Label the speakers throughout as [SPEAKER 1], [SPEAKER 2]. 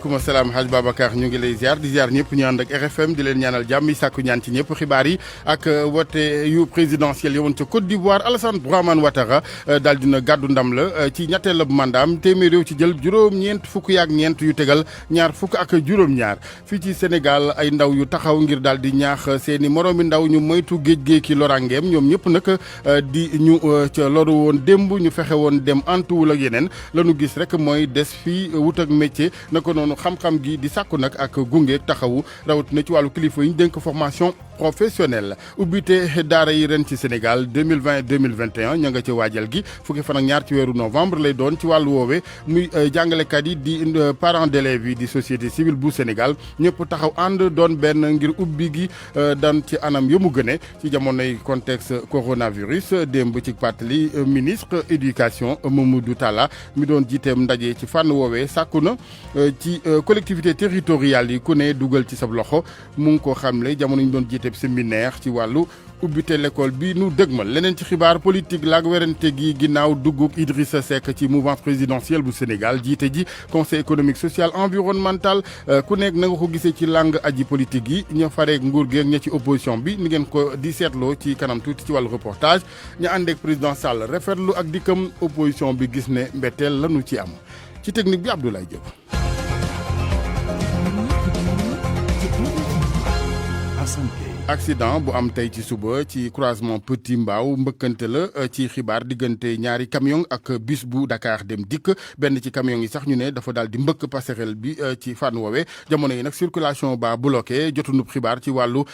[SPEAKER 1] waaleykum salaam Hadj Babacar ñu ngi lay ziar di ziar ñëpp ñu ànd ak RFM di leen ñaanal jàmm yi sàkku ñaan ci ñëpp xibaar yi ak wote yu présidentiel yi woon ca Côte d'Ivoire Alassane Dramane Ouattara daal dina gàddu ndam la ci ñetteelu mandaam téeméer réew ci jël juróom-ñeent fukk yaak ñeent yu tegal ñaar fukk ak juróom-ñaar fii ci Sénégal ay ndaw yu taxaw ngir daal di ñaax seeni moroomi ndaw ñu moytu géej ki lorangeem ñoom ñëpp nag di ñu ca loru woon démb ñu fexe woon dem antuwul ak yeneen lañu gis rek mooy des fii wut ak métier naka noonu xam-xam gi di sàkku nag ak gunge taxawu rawatina ci wàllu kilifa yi ñu dénk formation professionnelle ubbite daara yi ren ci Sénégal 2020-2021 ña nga ci waajal gi fukki fan ak ñaar ci weeru novembre lay doon ci wàllu woowe muy jàngalekat yi di parents d'élèves yi di société civile bu Sénégal ñëpp taxaw ànd doon benn ngir ubbi gi daan ci anam yu mu gëne ci jamonoy contexte coronavirus démb ci pàttali ministre éducation Mamadou Talla mi doon jiiteem ndaje ci fànn woowee sàkku na ci collectivité territoriale yi ku ne dugal ci sab loxo mu ngi ko xamle jamono ñu doon jiite séminaire ci wàllu ubbite l'école bi nu dëgmal leneen ci xibaar politique laak werante gi ginnaaw dugguk Idrissa Seck ci mouvance présidentielle bu Sénégal jiite ji conseil économique social environnemental ku nekk na nga ko gisee ci langue aji politique yi ña fareek nguur gi ak ña ci opposition bi ni ngeen ko di seetloo ci kanam tuuti ci wàllu reportage ña àndeek président Sall rafetlu ak dikkam opposition bi gis ne mbetteel lanu ci am ci technique bi Abdoulaye Diop. accident bu am tey ci suba ci croisement Petit Mbao mbëkkante la ci xibaar diggante ñaari camion ak bus bu Dakar Dem Dikk benn ci camion yi sax ñu ne dafa daal di mbëkk passerelle bi ci fànn woowee jamono yi nag circulation ba bloqué jotunub xibaar ci wàllu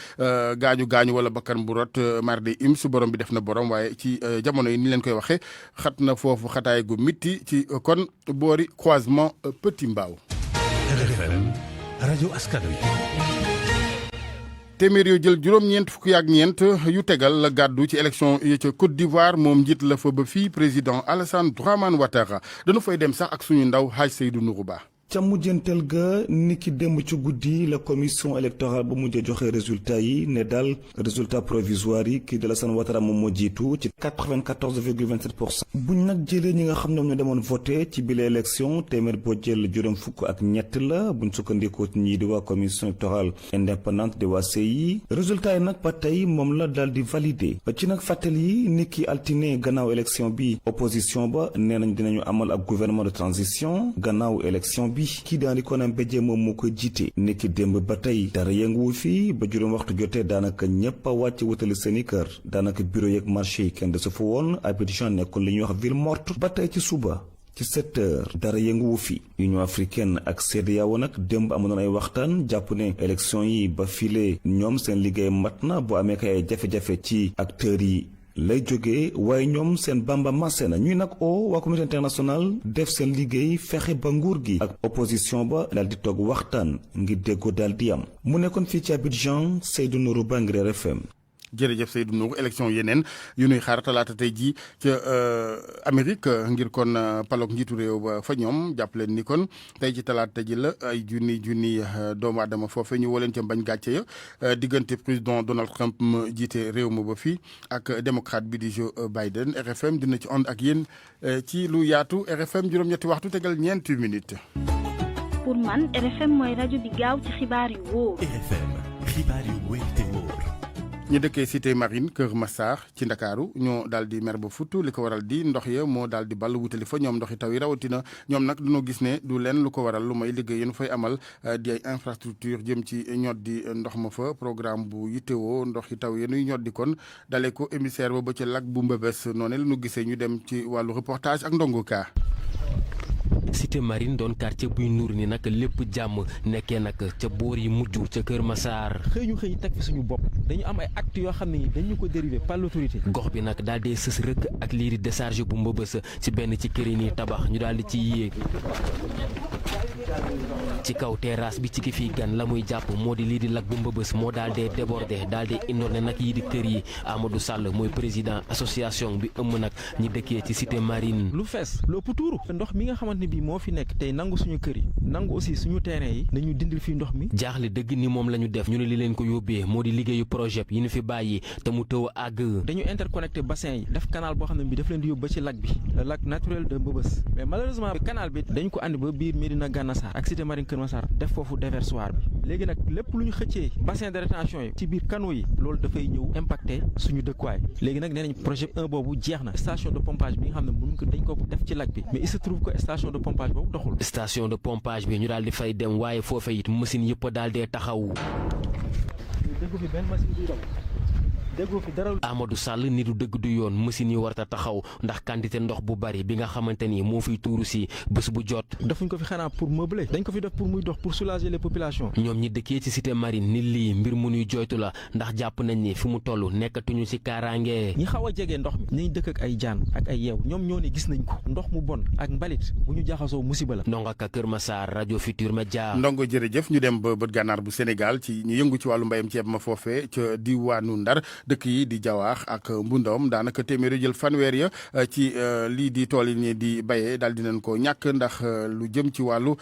[SPEAKER 1] gaañu wala bakkan bu rot mardi im su borom bi def na borom waaye ci jamono yi ni leen koy waxee xat na foofu xataay gu mitti ci kon boori croisement Petit Mbao.
[SPEAKER 2] RFM rajo askan wi.
[SPEAKER 1] téeméer yoo jël juróom-ñeent fukki ak ñeent yu tegal la gàddu ci élection yi ca Côte d'Ivoire moom njiit la fa ba fii président Alassane Dramane Ouattara dañu fay dem sax ak suñu ndaw Hadj Seydou Nourou Ba.
[SPEAKER 3] ca mujjantal ga niki démb ci guddi la commission électorale ba mujjee joxe résultat yi ne daal résultat provisoire yi kii di Alassane Ouattara moom moo jiitu ci 94,27%. buñ nag jëlee ñi nga xam ne ñoo demoon voté ci bile élection téeméer boo jël juróom fukk ak ñett la buñ sukkandikoo ci ñii di waa commission électorale indépendante di waa CEI résultat yi nag ba tey moom la daal di validé ci nag fàttali niki altine gannaaw élection bi opposition ba nee nañ dinañu amal ab gouvernement de transition gannaaw élection bi. kii daal di konam béjee moom moo koy jiite niki démb ba tey dara yënguwul fii ba juróom waxtu jotee daanaka ñëpp a wàcc wutali seeni kër daanaka bureau yeeg marché yi kenn desu fa woon Abidjan nekkoon li ñuy wax ville morte ba tey ci suba ci 7 heures dara yënguwu fi Union africaine ak CEDEAO nag démb amoon ay waxtaan jàpp ne élection yi ba file ñoom seen liggéey mat na bu amee kay ay jafe-jafe ci acteurs yi lay jógee waaye ñoom seen bamba massé na ñuy nag waa communauté internationale def seen liggéey fexe ba nguur gi ak opposition ba daal di toog waxtaan ngir déggoo daal di am mu nekkoon fii ci Abidjan Seydou Nourou Ba ngir RFM.
[SPEAKER 1] jërëjëf Seydou Nourou élection yeneen yu nuy xaar talaata tey jii ca Amérique ngir kon palok njiitu réew ba fa ñoom jàpp leen ni kon tey ci talaata ji la ay junni doomu aadama foofe ñu woo leen ca mbañ gàcce ya diggante président Donald Trump ma jiite réew ma ba fii ak démocrate bi di Joe Biden RFM dina ci ànd ak yéen ci lu yaatu RFM juróom-ñetti waxtu tegal ñeenti minutes.
[SPEAKER 4] pour man RFM mooy rajo bi gaaw ci xibaar yu wóor.
[SPEAKER 2] RFM xibaar yu wóor te wóor.
[SPEAKER 1] ñi dëkkee cité marine Kër Massar ci Ndakaaru ñoo daal di mer ba futt li ko waral di ndox ya moo daal di ball wutali fa ñoom ndoxi taw yi rawatina ñoom nag dañoo gis ne du leen lu ko waral lu may liggéey yéen fay amal di ay infrastructure jëm ci ñot di ndox ma fa programme bu yittewoo ndoxi taw yenuy ñot di kon dalee ko émissaire ba ca lac bu Mbëbës noonu la ñu gisee ñu dem ci wàllu reportage ak ndongo kaa.
[SPEAKER 5] cité marine doon quartier buy nuur ni nag lépp jàmm nekkee nag ca boor yi mujj ca Kër Massar.
[SPEAKER 6] xëy ñu teg fi suñu bopp dañu am ay actes yoo xam ne ni dañu ko dérivé par l'autorité.
[SPEAKER 5] gox bi nag daal dee sës rëkk ak lii di décharge bu Mbëbës ci benn ci kër yi nii tabax ñu daal di ci yéeg. ci kaw terrasse bi ci ki fii gan la muy jàpp moo di lii di lac bu Mbëbës moo daal dee débordé daal dee inondé nag yii di kër yi Amadou Sall mooy président association bi ëmb nag ñi dëkkee ci cité marine.
[SPEAKER 6] lu fees lu ëpp tuuru ndox mi nga xamante ni bii moo fi nekk tey nangu suñu kër yi nangu aussi suñu terrain yi nañu dindil fii ndox mi.
[SPEAKER 5] jaaxle dëgg ni moom la ñu def ñu ne li leen ko yóbbee moo di liggéeyu projet yi ñu fi bàyyi te mu tëw a àgg.
[SPEAKER 6] dañu interconnecté bassin yi def canal boo xam ne bi daf leen di yóbbu ba ci lac bi le lac naturel de Mbeubeuss mais malheureusement canal bi dañ ko andi ba biir Médina Gana Sarr ak cité marine Kër Massar def foofu déversoir bi léegi nag lépp lu ñu xëccee bassin de rétention yi ci biir canaux yi loolu dafay ñëw impacté suñu dëkkuwaay léegi nag nee nañ projet 1 boobu jeex na station de pompage bi nga xam ne mën ko dañ ko def ci lac bi mais il se trouve que station de pompage boobu doxul.
[SPEAKER 5] station de pompage bi ñu daal di fay dem waaye foofe it machine yëpp daal dee taxaw.
[SPEAKER 6] déggu fi benn machine buy daw déggoo fi dara.
[SPEAKER 5] Amadou Sall ni du dëgg du yoon machine yi warta taxaw ndax quantité ndox bu bari bi nga xamante ni moo fiy tuuru si bés bu jot.
[SPEAKER 6] defuñ ko fi xanaa pour meubler dañ ko fi def pour muy dox pour soulager les populations.
[SPEAKER 5] ñoom ñi dëkkee ci cité marine ni lii mbir mu nuy joytu la ndax jàpp nañ ni fi mu toll nekkatuñu ci kaaraange.
[SPEAKER 6] ñi xaw a jege ndox mi ñi dëkk ak ay jaan ak ay yeew ñoom ñoo ne gis nañ ko ndox mu bon ak mbalit bu ñu jaxasoo musiba la.
[SPEAKER 5] Ndongo Ka Kër Massar rajo Futur Media.
[SPEAKER 1] Ndongo jërëjëf ñu dem ba bët gànnaar bu Sénégal ci ñu yëngu ci wàllu mbayam ceeb ma foofee ca diwaanu Ndar dëkk yi di Jawaax ak Mbundoom daanaka téeméeri jël fanweer ya ci lii di tool yi ni di bayee daal dinañ ko ñàkk ndax lu jëm ci wàllu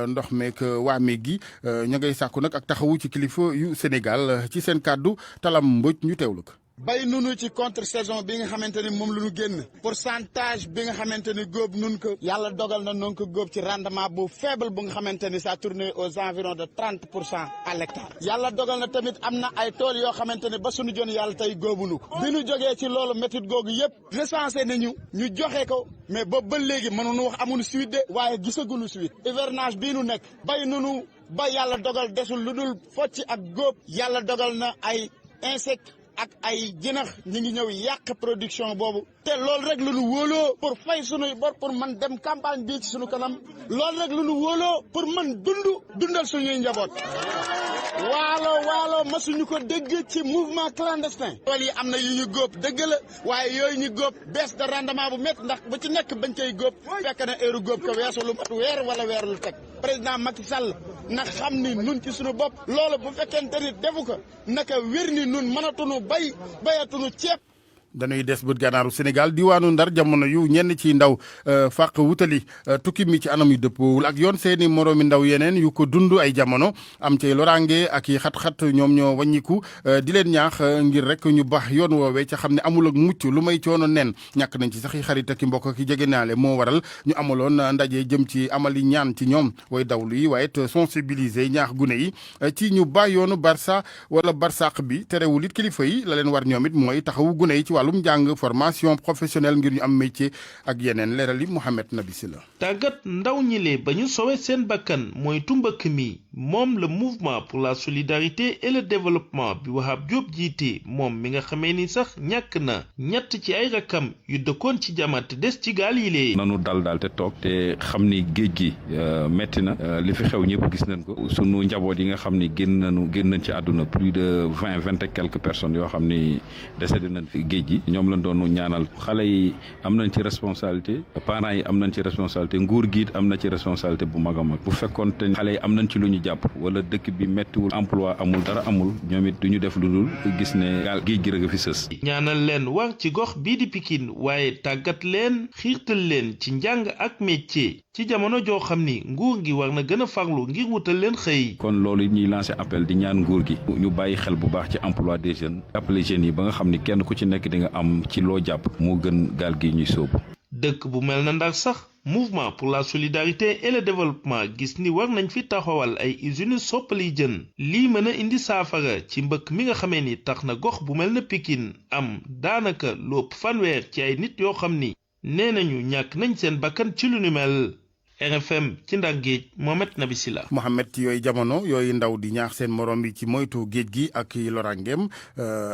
[SPEAKER 1] ndox meek waame gi ña ngay sàkku nag ak taxawu ci kilifa yu Sénégal ci seen kàddu Talam Mbodj ñu teewlu ko.
[SPEAKER 7] bay nunu ci contre saison bi nga xamante ni moom lu ñu génn pourcentage bi nga xamante ni góob nun ko yàlla dogal na noonu ko góob ci rendement bu faible bu nga xamante ni ça tourne aux environs de 30% à l'hectare yàlla dogal na tamit am na ay tool yoo xamante ni ba suñu jon yàlla tey góobunu ko bi ñu jógee ci loolu méthode googu yëpp recensé nañu ñu joxe ko mais boobu ba léegi mënuñu wax amuñu suite de waaye gisaguñu suite hivernage bii nu nekk bay nunu ba yàlla dogal desul lu dul focc ak góob yàlla dogal na ay insectes ak ay jinax ñi ngi ñëw yàq production boobu te loolu rek lu nu wóoloo pour fay sunuy bor pour man dem campagne bii ci sunu kanam loolu rek lu nu wóoloo pour man dundal suñuy njaboot waalo masuñu ko dégg ci mouvement clandestin tool yi am na yu ñu góob dëgg la waaye yooyu ñu góob baisse de rendement bu métti ndax ba ci nekk bañ koy góob fekk na heure góob ko weesu lu mat weer wala weer lu teg président Macky Sall na xam ni nun ci suñu bopp loolu bu fekkente ni defu ko naka wér ni nun mënatunu bayatunu ceeb.
[SPEAKER 1] dañuy des bët gànnaaru Sénégal diwaanu Ndar jamono yu ñenn ci ndaw fàq wutali tukki mi ci anam yu dëppoowul ak yoon seeni moroomi ndaw yeneen yu ko dund ay jamono am cay loraange ak yi xat-xat ñoom ñoo wàññiku di leen ñaax ngir rek ñu baax yoon woowee ca xam ne amul ak mucc lu may coono nen ñàkk nañ ci sax i xarit ak i mbokk ak i jegenaale moo waral ñu amaloon ndaje jëm ci amali ñaan ci ñoom way dawlu yi waaye it sensibiliser ñaax gune yi ci ñu bàyyi yoonu Barça wala Barsaq bi terewul it kilifa yi la leen war ñoom it mooy taxawu gune yi ci wàllum njàng formation professionnelle ngir ñu am métier ak yeneen leeral yi Mouhamed Nabi Silla
[SPEAKER 8] tàggat ndaw ñi le ba ñu sowe seen bakkan mooy tumbëkk mi moom le mouvement pour la solidarité et le développement bi Wahab Diop jiite moom mi nga xamee ni sax ñàkk na ñett ci ay rakam yu dëkkoon ci jamat des ci gaal yi lee
[SPEAKER 9] nanu dal te toog te xam ni géej gi metti na li fi xew ñëpp gis nañ ko sunu njaboot yi nga xam ni génn nañ ci àdduna plus de 20 et quelques personnes yoo xam ni décédé nañ fi géej gi ñoom lañ doon ñaanal xale yi am nañ ci responsabilité parents yi am nañ ci responsabilité nguur gi am na ci responsabilité bu mag a mag bu fekkoon te xale yi am nañ ci lu ñu jàpp wala dëkk bi mettiwul emploi amul dara amul ñoom it du ñu def lu dul gis ne gaal géej gi rek a fi sës.
[SPEAKER 8] ñaanal leen war ci gox bii di Pikine waaye tàggat leen xiirtal leen ci njàng ak métier ci jamono joo xam ni nguur gi war na gën a farlu ngir wutal leen xëy.
[SPEAKER 9] kon loolu ñuy lancé appel di ñaan nguur gi ñu bàyyi xel bu baax ci emploi des jeunes appelé jeunes yi ba nga xam ni kenn ku ci nekk di nga am ci loo jàpp moo gën gaal gi ñuy sóobu.
[SPEAKER 8] dëkk bu mel na Ndar sax mouvement pour la solidarité et le développement gis ni war nañ fi taxawal ay usines soppali jën lii mën a indi saafara ci mbëkk mi nga xamee ni tax na gox bu mel na Pikine am daanaka lu ëpp fanweer ci ay nit yoo xam ni nee nañu ñàkk nañ seen bakkan ci lu ni mel. RFM ci Ndar géej Mohamed Nabi Silla.
[SPEAKER 1] Mohamed ci yooyu jamono yooyu ndaw di ñaax seen morom yi ci moytu géej gi ak lorangeem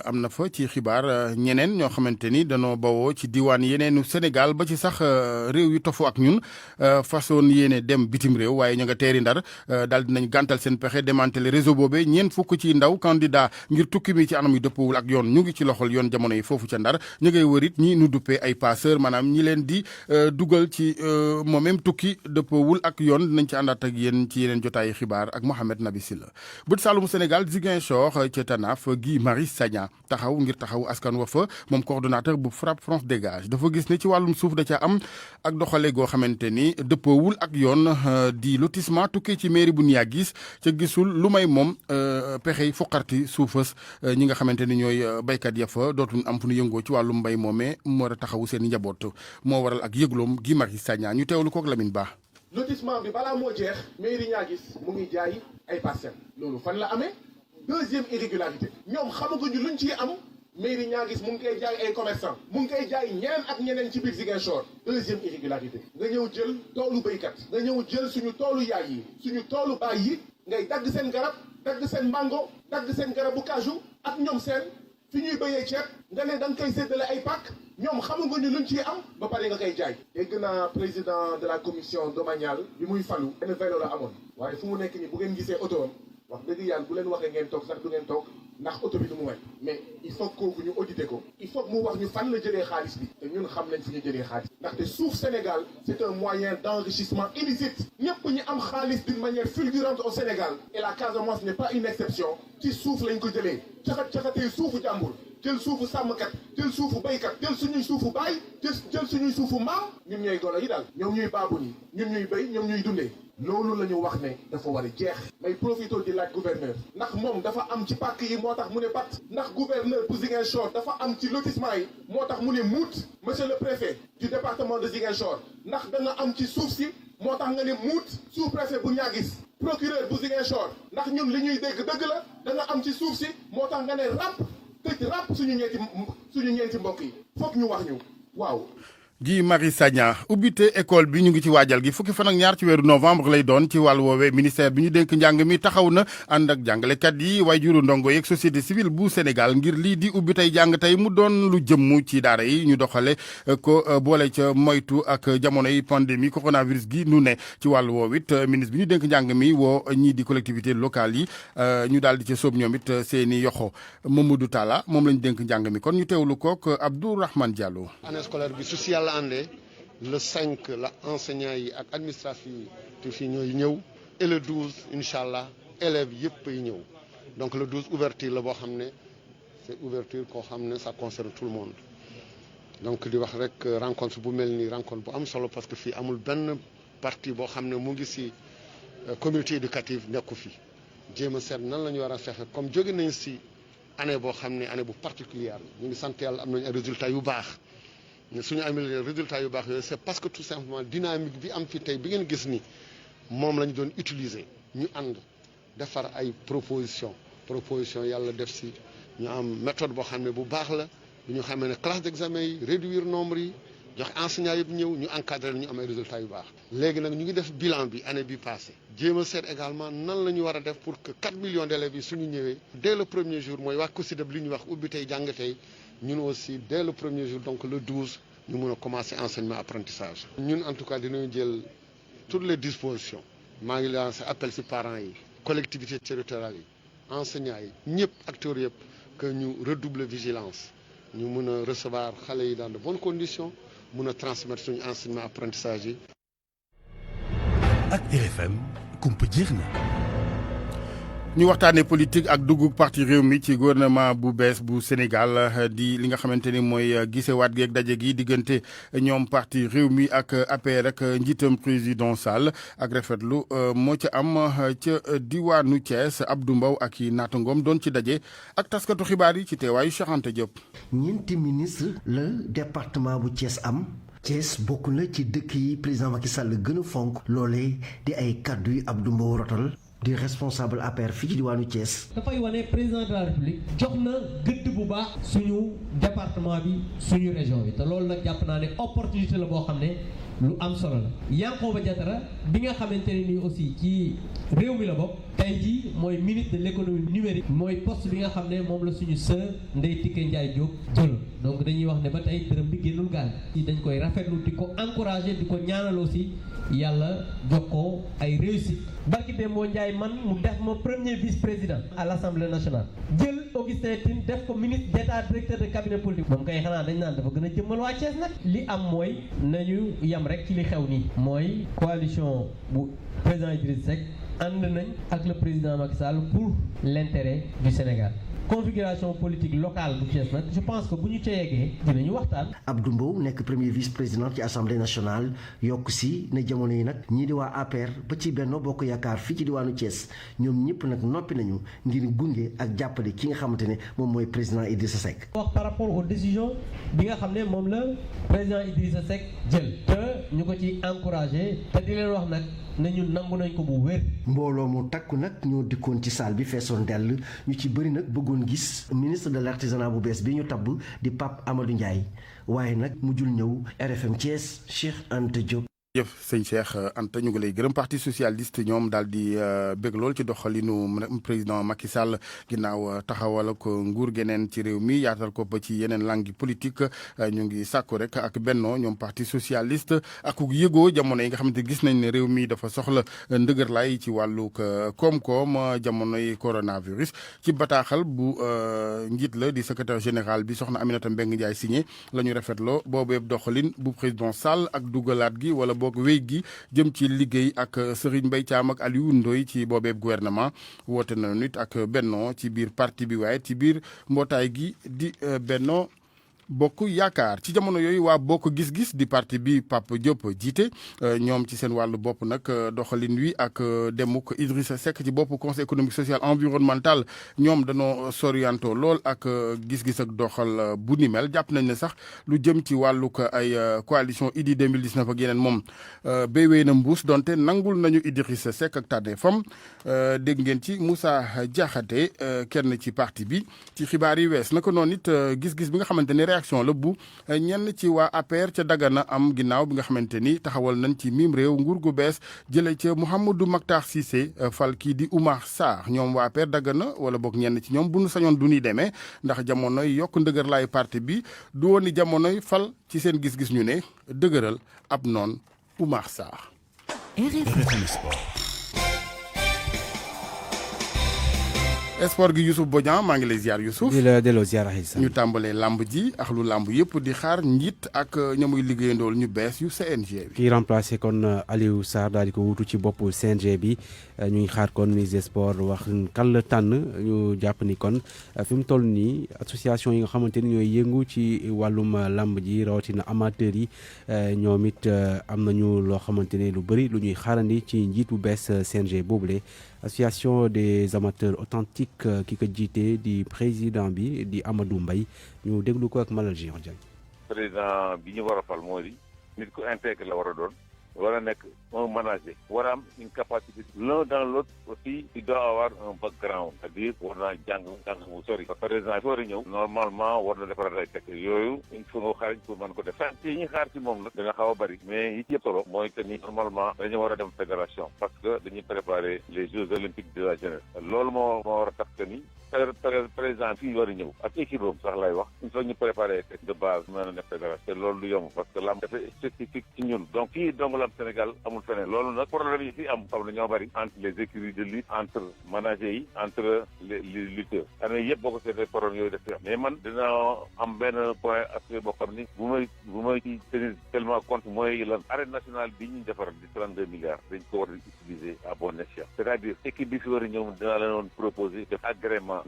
[SPEAKER 1] am na fa ci xibaar ñeneen ñoo xamante ni danoo bawoo ci diwaan yeneenu Sénégal ba ci sax réew yu tofu ak ñun façon yéene dem bitim réew waaye ñu nga teeri Ndar daal dinañ gàntal seen pexe démanteler réseau boobee ñeent fukk ci ndaw candidat ngir tukki mi ci anam yu dëppwul ak yoon ñu ngi ci loxol yoon jamono yi foofu ca Ndar ñu ngay wërit ñi nu duppee ay passeur maanaam ñi leen di dugal ci moom même tukki dëppoowul ak yoon dinañ ci àndaat ak yéen ci yeneen jotaayu xibaar ak Mohamed Nabi Silla. bët Saalumu Sénégal Ziguinchor ca Tanaf Guy Marius Sagna taxaw ngir taxaw askan wa fa moom coordonnateur bu FRAPP France Dégage dafa gis ne ci wàllum suuf da ca am ak doxale goo xamante ni dëppoowul ak yoon di lotissement tukkee ci mairie bu Niaguis ca gisul lu may moom pexey fuqarti suufas ñi nga xamante ni ñooy baykat ya fa dootuñ am fu ñu yëngoo ci wàllum mbay moomee mu war a taxawu seen njaboot moo waral ak yëgloom Guy Marius Sagna ñu teewlu kook Lamine Ba.
[SPEAKER 10] lotissement bi balaa moo jeex mairie Niaguis mu ngi jaay ay parcelles loolu fan la amee deuxième irrégularité ñoom xamaguñu luñ ciy am mairie Niaguis mu ngi koy jaay ay commerçant mu ngi koy jaay ñeneen ak ñeneen ci biir Ziguinchor deuxième irrégularité nga ñëw jël toolu béykat nga ñëw jël suñu toolu yaay yi suñu toolu baay yi ngay dagg seen garab dagg seen mango dagg seen garabu cajou ak ñoom seen fi ñuy béyee ceeb nga ne da nga koy séddale ay pàkk ñoom xamaguñu luñ ciy am ba pare nga koy jaay. dégg naa président de la commission domaniale bi muy falu benn vélo la amoon waaye fu mu nekk nii bu ngeen gisee oto wax dëgg yàlla bu leen waxee ngeen toog sax du ngeen toog ndax oto bi du mu mel mais il faut kooku ñu auditer ko il faut mu wax ñu fan la jëlee xaalis bi te ñun xam nañ fi ñu jëlee xaalis ndaxte suuf Sénégal c'est un moyen d'enrichissement illicite ñëpp ñu am xaalis d'une manière fulgurante au Sénégal et la Casamance n'est pas une exception ci suuf lañ ko jëlee caxatee suufu jàmbur jël suufu sàmmkat jël suufu béykat jël suñuy suufu baay jël suñuy suufu maam ñun ñooy golo yi daal ñoom ñuy baabu ni ñun ñuy béy ñoom ñuy dundee loolu la ñu wax ne dafa war a jeex may profité di laaj gouverneur ndax moom dafa am ci pàkk yi moo tax mu ne pat ndax gouverneur bu Ziguinchor dafa am ci lotissement yi moo tax mu ne muut monsieur le préfet du département de Ziguinchor ndax da nga am ci suuf si moo tax nga ne muut sous préfet bu Niaguis procureur bu Ziguinchor ndax ñun li ñuy dégg dëgg la da nga am ci suuf si moo tax nga ne ràpp tëj ràpp suñu ñeenti mbokk yi foog ñu wax ñu waaw.
[SPEAKER 1] Guy Marius Sagna ubbite école bi ñu ngi ci waajal gi fukki fan ak ñaar ci weeru novembre lay doon ci wàllu woowee ministère bi ñu dénk njàng mi taxaw na ànd ak jàngalekat yi waajuru ndongo yeeg société civile bu Sénégal ngir lii di ubbi tey jàng tey mu doon lu jëmm ci daara yi ñu doxale ko boole ca moytu ak jamonoy pandémie coronavirus gi nu ne ci wàllu woowu it ministre bi ñu dénk njàng mi woo ñii di collectivité locale yi ñu daal di ca sóob ñoom it seeni yoxo Mamadou Talla moom lañ dénk njàng mi kon ñu teewlu kook Abdourahmane Diallo.
[SPEAKER 11] Année scolaire bi su si yàlla àndee le 5 la enseignants yi ak administratif yi ñooy ñëw et le 12 incha allah élèves yëpp ay ñëw donc le 12 ouverture la boo xam ne c'est ouverture koo xam ne ça concerne tout le monde donc di wax rek rencontre bu mel ni rencontre bu am solo parce que fii amul benn partie boo xam ne mu ngi si communauté éducative nekku fi jéem a seet nan la ñu war a fexe comme jóge nañ si année boo xam ne année bu particulière ñu ngi sant yàlla am nañu ay résultats yu baax. suñu amee résultats yu baax yooyu c'est parce que tout simplement dynamique bi am fi tey bi ngeen gis ni moom la ñu doon utiliser ñu ànd defar ay proposition yàlla def si ñu am méthode boo xam ne bu baax la bu ñu xamee ne classe d'examen yi réduire nombre yi jox enseignants yëpp ñëw ñu encadrer ñu am ay résultats yu baax. léegi nag ñu ngi def bilan bi année bi passée jéem a seet également nan la ñu war a def pour que 4 millions d'élèves yi suñu ñëwee dès le premier jour mooy waa COSYDEP li ñuy wax ubbi tey jàng tey. ñun aussi dès le premier jour donc le 12 ñu mën a commencer enseignement apprentissage. ñun en tout cas dinañu jël toutes les dispositions maa ngi lancé appel ci parents yi collectivités territoriales yi enseignants yi ñëpp acteurs yëpp que ñu redoubler vigilance ñu mën a recevoir xale yi dans de bonnes conditions mën a transmettre suñu enseignement apprentissage yi.
[SPEAKER 2] ak RFM kumpa jeex na.
[SPEAKER 1] ñu waxtaanee politique ak dugg parti réew mi ci gouvernement bu bees bu Sénégal di li nga xamante ni mooy gisewaat gi ak daje gi diggante ñoom parti réew mi ak APR ak njiitam président Sall ak rafetlu moo ca am ca diwaanu Thiès Abdou Mbow ak i naatangoom doon ci daje ak taskatu xibaar yi ci teewaayu Cheikh Anta Diop.
[SPEAKER 12] ñeenti ministre la département bu Thiès am. Thiès bokk na ci dëkk yi président Macky Sall gën a fonk loolee di ay kàddu yu Abdou Mbow rotal di responsable APR fii ci diwaanu Thiès.
[SPEAKER 13] dafay wane président de la République jox na gëdd bu baax suñu département bi suñu région bi te loolu nag jàpp naa ne opportunité la boo xam ne lu am solo la Yankhoba Diattara bi nga xamante ne nii aussi ci réew mi la bokk tey jii mooy ministre de l'économie numérique mooy poste bi nga xam ne moom la suñu sœur Ndeye Tické Ndiaye Diop jël donc dañuy wax ne ba tey dërëm bi génnul gaal dañ koy rafetlu di ko encourager di ko ñaanal aussi yàlla jox ko ay réussite. barki Demba Ndiaye man mu def ma premier vice-président à l'Assemblée nationale jël Augustin Tine def ko ministre d'état directeur de cabinet politique moom kay xanaa dañ naan dafa gën a jëmmal waa Thiès nag li am mooy nañu yam rek ci li xew nii mooy coalition bu président Idriss Seck ànd nañ ak le président Macky Sall pour l'intérêt du Sénégal. configuration politique locale bu Thiès nag je pense que bu ñu ca yeggee dinañu waxtaan.
[SPEAKER 12] Abdou Mbow nekk premier vice-président ci assemblée nationale yokk si ne jamono yi nag ñii di waa APR ba ci Benno Bokk Yaakaar fii ci diwaanu Thiès ñoom ñëpp nag noppi nañu ngir gunge ak jàppale ki nga xamante ne moom mooy président Idrissa Seck.
[SPEAKER 13] wax par rapport aux décisions bi nga xam ne moom la président Idrissa Seck jël te ñu ko ci encouragé te di leen wax nag nañu nangu nañ ko bu wér.
[SPEAKER 12] mbooloo mu takku nag ñoo dikkoon ci salle bi feesoon dell ñu ci bëri nag bëggoon gis ministre de l'artisanat bu bees bi ñu tabb di Pape Amadou Ndiaye waaye nag mujjul ñëw. RFM Thiès, Cheikh Anta Diop.
[SPEAKER 1] jëf sëñ Cheikh Anta ñu ngi lay gërëm parti socialiste ñoom daal di bëgg lool ci doxalinu président Macky Sall ginnaaw taxawal ko nguur geneen ci réew mi yaatal ko ba ci yeneen langue politique ñu ngi sàkku rek ak Benno ñoom parti socialiste ak yëgoo jamono yi nga xamante gis nañ ne réew mi dafa soxla ndëgër lay ci wàllu koom-koom jamonoy coronavirus ci bataaxal bu njiit la di secrétaire général bi soxna Aminata Mbengue Ndiaye signé la ñu rafetloo boobu doxalin bu président Sall ak dugalaat gi wala boog wéy gi jëm ci liggéey ak Serigne Mbaye Thiam ak Aliou Ndoye ci boobeeb gouvernement woote na nit ak Benno ci biir parti bi waaye ci biir mbootaay gi di Benno Bokk Yaakaar ci jamono yooyu waa Bokk Gis-Gis di parti bi Pape Diop jiite ñoom ci seen wàllu bopp nag doxalin wi ak demuk Idrissa Seck ci bopp conseil économique social environnemental ñoom dañoo sorianto lool ak gis-gis ak doxal bu ni mel jàpp nañ ne sax lu jëm ci wàllug ay coalition Idy 2019 ak yeneen moom béy wéy na mbuus donte nangul nañu Idrissa Seck ak tàddee fam dégg ngeen ci Moussa Diakhaté kenn ci parti bi ci xibaar yi wees naka noonu it gis-gis bi nga xamante ne réaction la bu ñenn ci waa APR ca Dagana am ginnaaw bi nga xamante ni taxawal nañ ci mim réew nguur gu bees jëlee ca Mouhamadou Makhtar Cissé fal kii di Oumar Sarr ñoom waa APR Dagana wala boog ñenn ci ñoom bu nu sañoon du ñuy demee ndax jamonoy yokk ndëgër laayu parti bi du woon ni jamonoy fal ci seen gis-gis ñu ne dëgëral ab noon Oumar Sarr. Sport gi Youssouf Bodian maa ngi lay ziar Youssouf.
[SPEAKER 14] di la delloo ziar Aïssa.
[SPEAKER 1] ñu tàmbalee lamb ji ak lu lamb yëpp di xaar njiit ak ñamuy liggéeyandool ñu bees yu CNG bi.
[SPEAKER 14] kii remplacé kon Aliou Sarr daal di ko wutu ci boppu CNG bi ñu ngi xaar kon ministre des sports wax kan la tànn ñu jàpp ni kon fi mu toll nii association yi nga xamante ni ñooy yëngu ci wàllum lamb ji rawatina amateurs yi ñoom it am nañu loo xamante ne lu bëri lu ñuy xaarandi ci njiitu bees CNG boobule. association des amateurs authentiques ki ko jiite di président bi di Amadou Mbaye ñu déglu ko ak Malal Jean Diagne.
[SPEAKER 15] président bi ñu war a fal moo di nit ku intégré la war a doon war a nekk un manager war a am une capacité l'un dans l'autre aussi il doit avoir un background c'est-à-dire war naa jàng mu sori parce que président fi war a ñëw normalement war na defaraat ay teg yooyu il faut nga xarañ pour mën ko def yi ñuy xaar ci moom nag dina xaw a bëri mais yi ci yëpp solo mooy que ni normalement dañu war a dem fédération parce que dañuy préparer les Jeux olympiques de la jeunesse loolu moo war a tax que ni président fii war a ñëw ak équipe am sax lay wax il faut ñu préparer de base mën a nekk fédération te loolu du yomb parce que lamb dafa spécifique ci ñun donc fii dong lamb Sénégal amul feneen loolu nag problème yi fi am xam na ñoo bëri entre les écuries de lutte entre managers yi entre les lutteurs année yëpp boo ko seetee problème yooyu daf fi am mais man dina am benn point aspect boo xam ni bu may ci tenir tellement compte mooy lan arène nationale bi ñuy defar di 32 milliards dañ ko war a utiliser à bon escient c'est-à-dire équipe bi fi war a ñëw dinaa leen woon proposer def agrément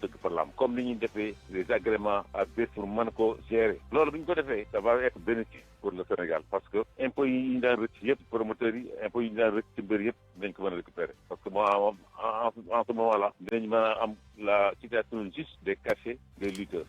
[SPEAKER 15] tëgg fa lamb comme ni ñuy defee les agréments à bés pour mën ko gérer loolu bu ñu ko defee ça va être bénéfique pour le Sénégal parce que impôts yi ñu daan rëcc yëpp promoteurs yi impôts yi ñu daan rëcc ci mbër yëpp dinañ ko mën a récupérer parce que moi en ce moment là dinañ mën a am la situation juste des cachets des lutteurs.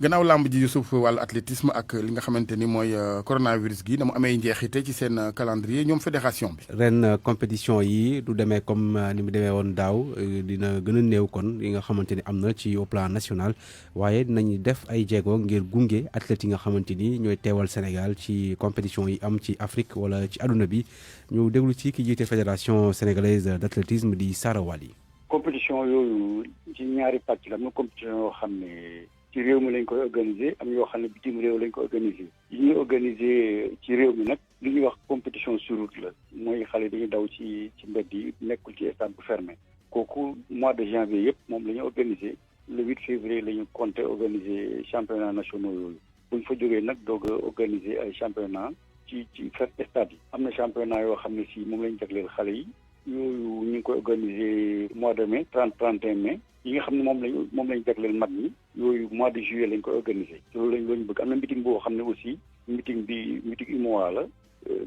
[SPEAKER 1] gannaaw lamb ji Youssouf wàllu athlétisme ak li nga xamante ni mooy coronavirus gi dama amee njeexite ci seen calendrier ñoom fédération bi.
[SPEAKER 14] ren compétition yi du demee comme ni mu demee woon daaw dina gën a néew kon yi nga xamante ni am na ci au plan national waaye dinañ def ay jéego ngir gunge athlètes yi nga xamante ni ñooy teewal Sénégal ci compétition yi am ci Afrique wala ci àdduna bi ñu déglu ci ki jiite fédération sénégalaise d'athlétisme di Sara Wali.
[SPEAKER 16] compétition yooyu ci ñaari pàcc la am na compétition yoo xam ne ci réew mi lañ koy organiser am yoo xam ne bitim réew lañ ko organiser yi ñuy organiser ci réew mi nag li ñuy wax compétition sur route la mooy xale dañuy daw ci mbedd yi nekkul ci stade bu fermé kooku mois de janvier yëpp moom la ñu organiser le 8 février la ñu compté organiser championnat nationaux yooyu bu ñu fa jógee nag doog a organiser ay championnat ci stade yi am na championnat yoo xam ne si moom lañ jagleel xale yi yooyu ñu ngi koy organiser mois de mai 31 mai yi nga xam ne moom lañ jagleel mag ñi yooyu mois de juillet lañ koy organiser loolu lañ bëgg am na meeting boo xam ne aussi meeting UMOA la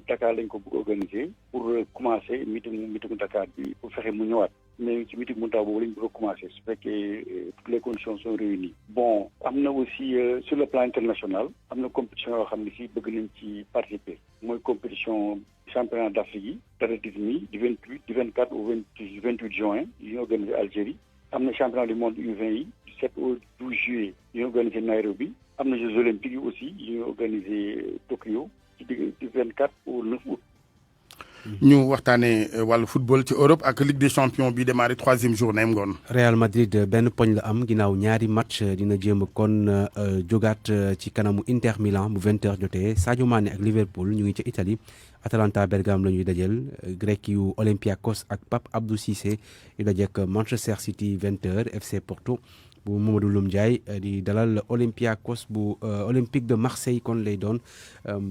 [SPEAKER 16] Dakar lañ ko bëgg organiser pour commencer meeting Dakar bi pour fexe mu ñëwaat mais ci meeting mu taw boobu lañ bëgg a commencer su fekkee toutes les conditions sont réunies. bon am na aussi sur le plan international am na compétition yoo xam ne si bëgg nañ ci participer mooy compétition championnat d'Afrique yi d'athlétisme yi du 24 au 28 juin yi ñu organisé Algérie am na championnat du monde U20 yi du 7 au 12 juillet yi ñu organisé Nairobi am na Jeux olympiques yi aussi yi ñu organisé Tokyo du 24 au 9 août.
[SPEAKER 1] ñu waxtaanee wàllu football ci Europe ak Ligue des champions bi démarré 3e journée am ngoon.
[SPEAKER 14] Real Madrid benn poñ la am ginnaaw ñaari match dina jéem kon jógaat ci kanamu Inter Milan bu 20h jotee Sadio Mané ak Liverpool ñu ngi ca Italie Atalanta Bergame la ñuy dajeel grec yu Olympiakos ak Pape Abdou Cissé yu dajeek Manchester City 20h FC Porto bu Mamadou Loum Ndiaye di dalal Olympiakos bu Olympique de Marseille kon lay doon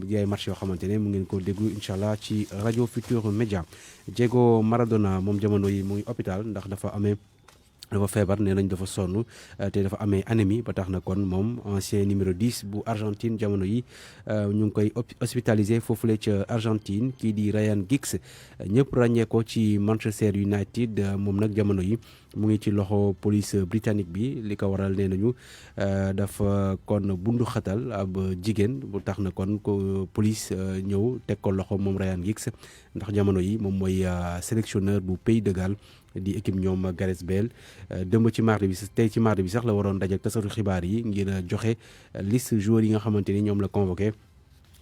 [SPEAKER 14] di ay match yoo xamante ne mu ngeen ko déglu incha allah ci rajo Futur Média. Diego Maradona moom jamono yi mu ngi hôpital ndax dafa feebar nee nañ dafa sonn te dafa amee anémie ba tax na kon moom ancien numéro 10 bu Argentine jamono yi ñu ngi koy hospitalisé foofule ca Argentine kii di Ryan Giggs ñëpp ràññee ko ci Manchester United moom nag jamono yi mu ngi ci loxo police britannique bi li ko waral nee nañu dafa kon bundu xatal ab jigéen bu tax na kon ko police ñëw teg ko loxo moom Ryan Giggs ndax jamono yi moom mooy sélectionneur bu Pays de Galles di équipe ñoom Gareth Bale dëmb ci mardi bi tey ci mardi bi sax la waroon daje ak tasatu xibaar yi ngir joxe liste joueurs yi nga xamante ni ñoom la convoqué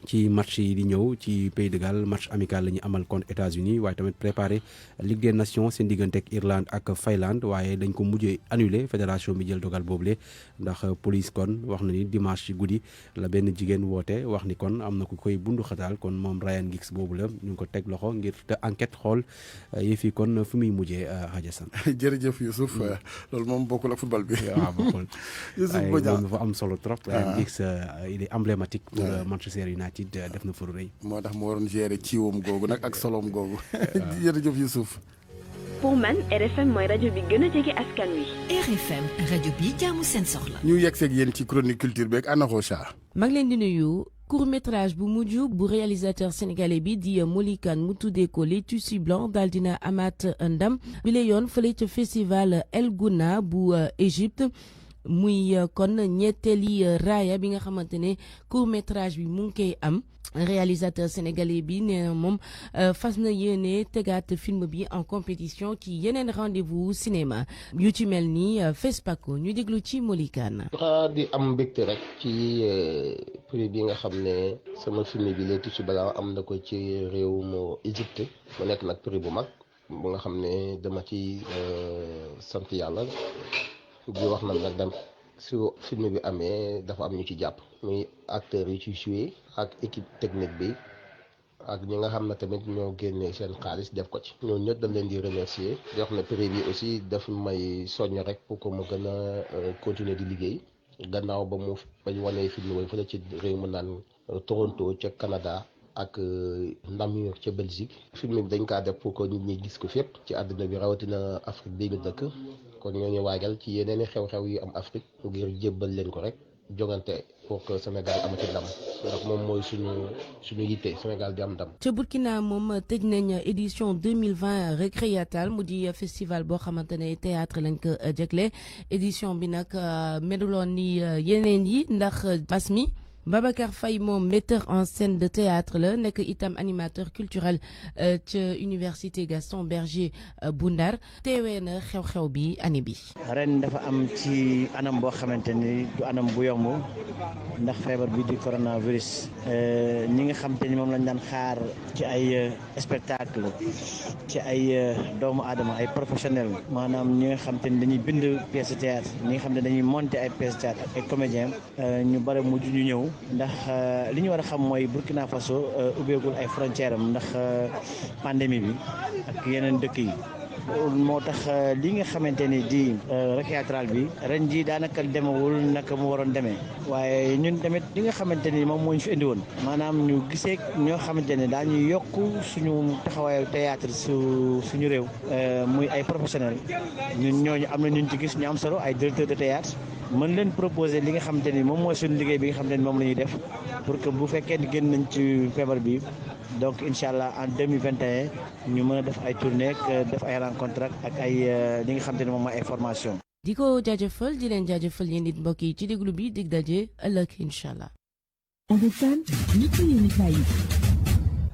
[SPEAKER 14] ci match yi di ñëw ci Pays de Galles match amical la ñu amal contre États-Unis waaye tamit préparé Ligue des Nations seen diggante ak Irlande ak Finlande waaye dañ ko mujjee annulé fédération bi jël dogal boobule ndax police kon wax na ni dimanche ci guddi la benn jigéen woote wax ni kon am na ku koy bundu xataal kon moom Ryan Giggs boobu la ñu ngi ko teg loxo ngir te enquête xool yëf yi kon fu muy mujjee Hadjasan.
[SPEAKER 1] jërëjëf Youssouf loolu moom bokkul ak football bi.
[SPEAKER 14] waaw bokkul
[SPEAKER 1] Youssouf Bodian
[SPEAKER 14] moom dafa am solo trop. Ryan Giggs il est emblématique pour Manchester United. def na fa rëy.
[SPEAKER 1] moo tax mu waroon gérer ciwoom googu nag ak solom googu. jërëjëf Youssouf.
[SPEAKER 4] pour man RFM mooy rajo bi gën a jege askan wi.
[SPEAKER 17] RFM rajo bi jaamu seen soxla.
[SPEAKER 1] ñu yegg seeg yéen ci chronique culture beeg Anna Rocha.
[SPEAKER 18] mag leen di nuyu. court métrage bu mujj bu réalisateur sénégalais bi di Moli Kane mu tuddee ko Les Tissus Blancs daal dina amaat ndam bi la yoon fële ca festival El Gouna bu Égypte. muy kon ñetteeli raaya bi nga xamante ne court métrage bi mu ngi koy am réalisateur sénégalais bi nee na moom fas na yéene tegaat film bi en compétition ci yeneen rendez-vous cinéma yu ci mel ni FESPACO ñu déglu ci Moli Kane.
[SPEAKER 19] di am mbégte rek ci prix bi nga xam ne sama film bi Les Tissus Blancs am na ko ci réewum Égypte mu nekk nag prix bu mag bu nga xam ne dama ci sant yàlla. di wax nag dem su film bi amee dafa am ñu ci jàpp muy acteurs yi ci joué ak équipe technique bi ak ñi nga xam ne tamit ñoo génnee seen xaalis def ko ci ñoo ñëpp dañ leen di remercier di wax ne prix bi aussi daf may soññ rek pour que mu gën a continuer di liggéey gannaaw bañ wanee film boobu fële ci réew mu naan Toronto ca Canada ak Namur ca Belgique film bi dañ kaa def pour que nit ñi gis ko fépp ci àdduna bi rawatina Afrique bii ñu dëkk kon ñoo ñu waajal ci yeneen i xew-xew yu am Afrique ngir jébbal leen ko rek jogante pour que Sénégal amati ndam ndax moom mooy suñu yitte Sénégal di am ndam.
[SPEAKER 18] ca Burkina moom tëj nañ édition 2020 Recréatal mu di festival boo xamante ne théâtre lañ ko jagle édition bi nag meluloon ni yeneen yi ndax bas mi Babacar Faye moom metteur en scène de théâtre la nekk itam animateur culturel ca université Gaston Berger bu Ndar teewee na xew-xew bi année bi.
[SPEAKER 20] ren dafa am ci anam boo xamante ni du anam bu yomb ndax feebar bi di coronavirus ñi nga xamante ni moom lañ daan xaar ci ay spectacle ci ay doomu aadama ay professionnel maanaam ñi nga xamante ni dañuy bind pièce de théâtre ñi nga xam ne dañuy monter ay pièce de théâtre ak ay comédien ñu bare mujj ñu ñëw ndax li ñu war a xam mooy Burkina Faso ubbeegul ay frontière am ndax pandémie bi ak yeneen dëkk yi moo tax li nga xamante ni di théâtral bi ren ji daanaka demewul naka mu waroon demee waaye ñun tamit li nga xamante ni moom moo ñu fi indi woon maanaam ñu gisee ñoo xamante ne daañu yokk suñu taxawaayu théâtre suñu réew muy ay professionnels ñun ñooñu am na ñu ci gis ñu am solo ay directeur de théâtre mën leen proposer li nga xamante ni moom mooy suñu liggéey bi nga xamante ni moom la ñuy def pour que bu fekkee ni génn nañ ci feebar bi donc incha allah en 2021 ñu mën a def ay tournée def ay rencontre ak ay li nga xamante ni moom mooy ay formation.
[SPEAKER 18] di ko jaajëfal di leen jaajëfal yéen it mbokk yi ci déglu bi dig daje ëllëg incha allah.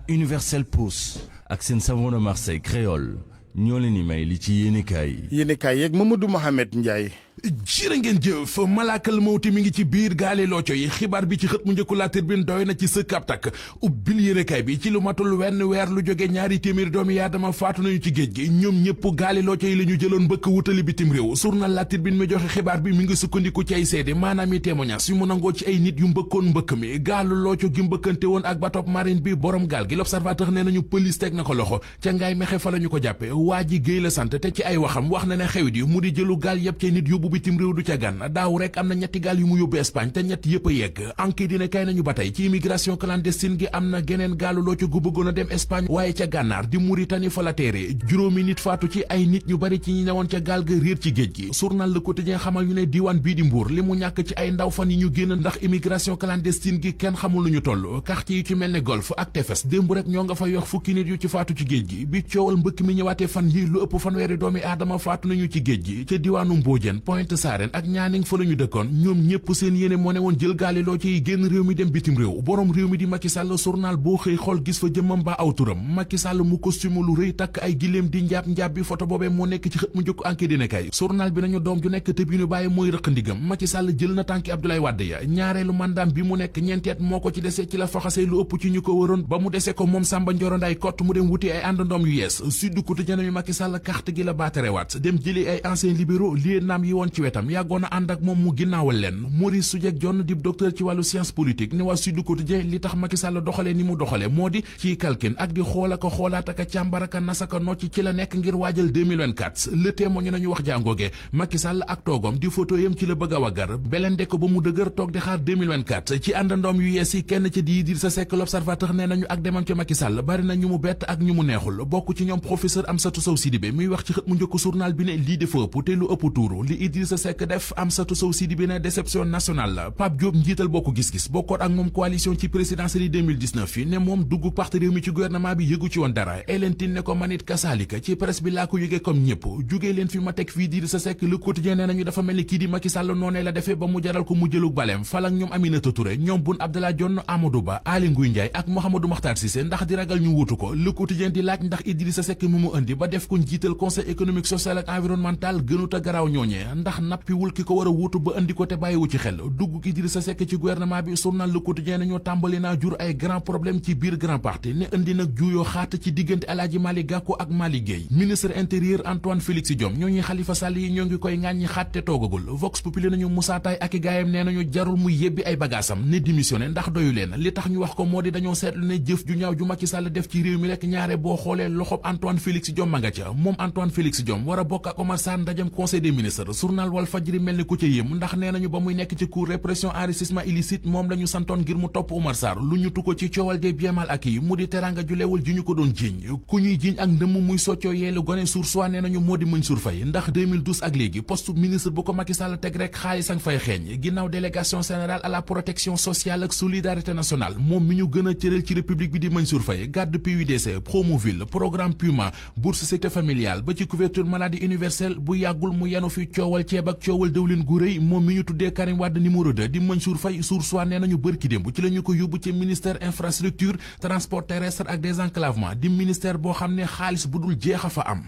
[SPEAKER 2] Universel Pousse ak seen savon de Marseille créole ñoo leen di may li ci yéenekaay yi.
[SPEAKER 1] yéenekaay yeeg Mamadou Mohamed Ndiaye.
[SPEAKER 21] jërë ngeen jëf malaakal mawti mi ngi ci biir gaale looco yi xibaar bi ci xët mu njëkku La Tribune doy na ci sëkk ab takk ubbil yéenekaay bi ci lu matul wenn weer lu jóge 200 doomi aadama faatu nañu ci géej gi ñoom ñëpp gaale looco yi la ñu jëloon mbëkk wutali bitim réew journal La Tribune mi joxe xibaar bi mi ngi sukkandiku ci ay seede maanaam i témoignage yu mu nangoo ci ay nit yu mbëkkoon mbëkk mi gaalu looco gi mbëkkante woon ak bateau marine bi borom gaal gi L'Observateur nee nañu police teg na ko loxo ca ngaay mexe fa la ñu ko jàppe waa ji Géey la sant te ci ay waxam wax na ne xewit yi mu di jëlu gaal yëpp ca nit yóbbu bitim réew du ca gan daaw rek am na ñetti gaal yu mu yóbbu Espagne te ñett yëpp a yegg enquête dina kay nañu ba tey ci immigration clandestine gi am na geneen gaalu loo ca gu bëggoon a dem Espagne waaye ca gànnaar di Mauritanie fa la teere juróomi nit faatu ci ay nit ñu bari ci ñi newoon ca gaal ga réer ci géej gi journal Le Quotidien xamal ñu ne diiwaan bii di Mbuur li mu ñàkk ci ay ndaw fan yi ñu génn ndax immigration clandestine gi kenn xamul lu ñu toll quartier yi ci mel ne Golf ak Tefes démb rek ñoo nga fa yox fukki nit yu ci faatu ci géej gi bi coowal mbëkk mi ñëwaatee fan yi lu ëpp fanweeri doomi aadama faatu nañu ci géej gi ca diwaanu Mbodiène Pointe Sarène ak Nianing fa la ñu dëkkoon ñoom ñëpp seen yéene moo ne woon jël gaali loo ci génn réew mi dem bitim réew borom réew mi di Macky Sall journal boo xëy xool gis fa jëmmam ba aw turam Macky Sall mu costume lu rëy takk ay giléem di njaab bi photo boobee moo nekk ci xët mu njëkk enquête dina kay journal bi nañu doom ju nekk te bi ñu bàyyi mooy rëq ndigam Macky Sall jël na tànki Abdoulaye Wade ya ñaareelu mandaam bi mu nekk ñeenti at moo ko ci dese ci la faxasee lu ëpp ci ñu ko wëroon ba mu dese ko moom Samba Ndioro Ndaye kott mu dem wuti ay àndandoom yu yees Sud Quotidien nañu Macky Sall carte gi la baatarewaat dem jëli ay anciens libéraux lieu naam yi woon ci wetam yàggoon a ànd ak moom mu ginnaawal leen Maurice Soudieck Dione di docteur ci wàllu science politique ni waa Sud Quotidien li tax Macky Sall doxalee ni mu doxale moo di ci kalkin ak di xool ak xoolaat ak càmbar ak nasaka nocc ci la nekk ngir waajal 2024 le témoin nañu wax jàngooge Macky Sall ak toogom di photo yam ci la bëgg a waggar belende ko ba mu dëgër toog di xaar 2024 ci àndandoom yu yees yi kenn ca di Idrissa Seck L'Observateur nee nañu ak demam ca Macky Sall bari na ñu mu bett ak ñu mu neexul bokk ci ñoom professeur Amsatou Sow Sidibé muy wax ci xët mu njëkk journal bi ne lii dafa ëpp te lu ëpp tuuru li Idrissa Seck def Amsatou Sow Sidibé ne déception nationale la Pape Diop njiital bokk gis-gis bokkoon ak moom coalition ci présidentielle yi 2019 yi ne moom dugg parti réew mi ci gouvernement bi yëgu ci woon dara Hélène Tine ne ko manit kasaalika ci presse bi laa ko yëgee comme ñëpp jugee leen fi ma teg fii Idrissa Seck Le Quotidien nee nañu dafa mel ni kii di Macky Sall noonee la defee ba mu jaral ko mu jëlug baleem fal ak ñoom Aminata Touré ñoom Boun Abdallah Dionne Amadou Ba Aly Ngouille Ndiaye ak Mouhamadou Makhtar Cissé ndax di ragal ñu wutu ko Le Quotidien di laaj ndax Idrissa Seck mu indi ba def ko njiital conseil économique social ak environnemental gënut a garaaw ñooñee ndax nappiwul ki ko war a wuutu ba indi ko te bàyyiwu ci xel dugg Idrissa Seck ci gouvernement bi journal Le Quotidien nañoo tàmbali naa jur ay grand problème ci biir grand parti ne indi nag juuyoo xaat ci diggante Alaaji Malick Gakou ak Malick Gueye ministre intérieur Antoine Félix Diome ñooñuy Khalifa Sall yi ñoo ngi koy ŋàññi xaat te toogagul Vox Populi nañu Moussa Taye ak i gaayam nee nañu jarul muy yebbi ay bagaasam ne démissionné ndax doyu leen li tax ñu wax ko moo di dañoo seetlu ne jëf ju ñaaw ju Macky Sall def ci réew mi rek ñaare boo xoolee loxob Antoine Félix Diome ma nga ca moom Antoine Félix Diome war a bokk ak Omar Sarr ndajam conseil des ministres journal Walfadjri mel ni ku ca yëm ndax nee nañu ba muy nekk ci cour répression enrichissement illicite moom lañu santoon ngir mu topp Omar Sarr lu ñu tu ko ci coowal des biens mal acquis mu di teranga ju leewul ji ñu ko doon jiiñ ku ñuy jiiñ ak ndëmm muy soccoo yeelu gone Source A nee nañu moo di Mansour Faye ndax 2012 ak léegi poste ministre bu ko Macky Sall teg rek xaalis ak fay xeeñ ginnaaw délégation générale à la protection sociale ak solidarité nationale moom mi ñu gën a cëral ci république bi di Mansour Faye garde PUDC Promoville programme Puma bourse sécurité familiale ba ci couverture maladie universelle bu yàggul mu yenu fi coowal coowal ceeb ak coowal dëwlin gu rëy moom mi ñu tuddee Karim Wade numéro 2 di Mansour Faye Source A nee nañu bërki démb ci la ñu ko yóbbu ci ministère infrastructure transport terrestre ak désenclavement di ministère boo xam ne xaalis bu dul jeex a fa am.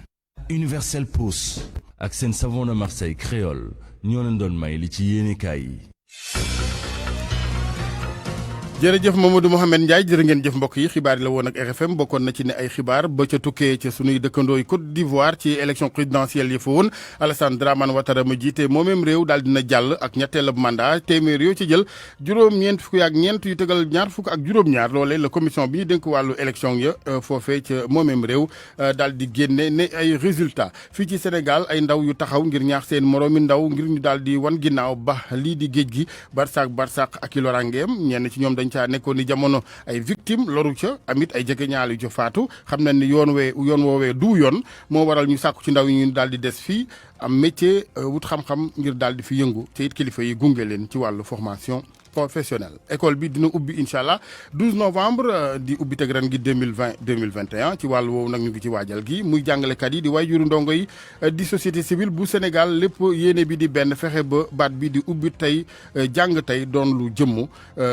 [SPEAKER 2] Universel Pousse ak seen savon de Marseille créole ñoo leen doon may li ci yéenekaay yi.
[SPEAKER 1] jërëjëf Mamadou Mohamed Ndiaye jërë ngeen jëf mbokk yi xibaar yi la woon ak RFM bokkoon na ci ne ay xibaar ba ca tukkee ca sunuy dëkkandooy Côte d'Ivoire ci élection présidentielle yi fa woon Alassane Dramane Ouattara ma jiite moomeem réew daal dina jàll ak ñetteelab mandat téeméer yoo ci jël juróom-ñeent fukk ak ñeent yu tegal ñaar fukk ak juróom-ñaar loolee la commission bi ñu dénk wàllu élection ya foofee ca moomeem réew daal di génne ne ay résultats fii ci Sénégal ay ndaw yu taxaw ngir ñaax seen moroomi ndaw ngir ñu daal di wan ginnaaw ba lii di géej gi barsaq ak i lorangeem ñenn ci ñoom dañ caa nekkoon ni jamono ay victime loru ca amit ay jege ñaal yu ca faatu xam nañ ni yoon woowee du yoon moo waral ñu sàkku ci ndaw yi ñu daal di des fii am métier wut xam-xam ngir daal di fi yëngu te it kilifa yi gunge leen ci wàllu formation professionnel école bi dina ubbi incha allah 12 novembre di ubbi teg ren gi 2021 ci wàllu woowu nag ñu ngi ci waajal gi muy jàngalekat yi di waajuru ndongo yi di société civile bu Sénégal lépp yéene bi di benn fexe ba baat bi di ubbi tey jàng tey doon lu jëmm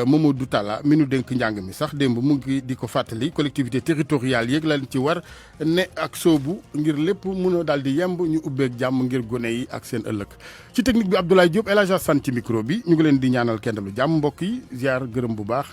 [SPEAKER 1] Mamadou Talla mi nu dénk njàng mi sax démb mu ngi di ko fàttali collectivité territoriale yéeg lañ ci war ne ak soobu ngir lépp mun a daal di yemb ñu ubbeeg jàmm ngir gone yi ak seen ëllëg ci technique bi Abdoulaye Diop El Hadj Assane ci micro bi ñu ngi leen di ñaanal kenn lu jàmm mbokk yi ziar gërëm bu baax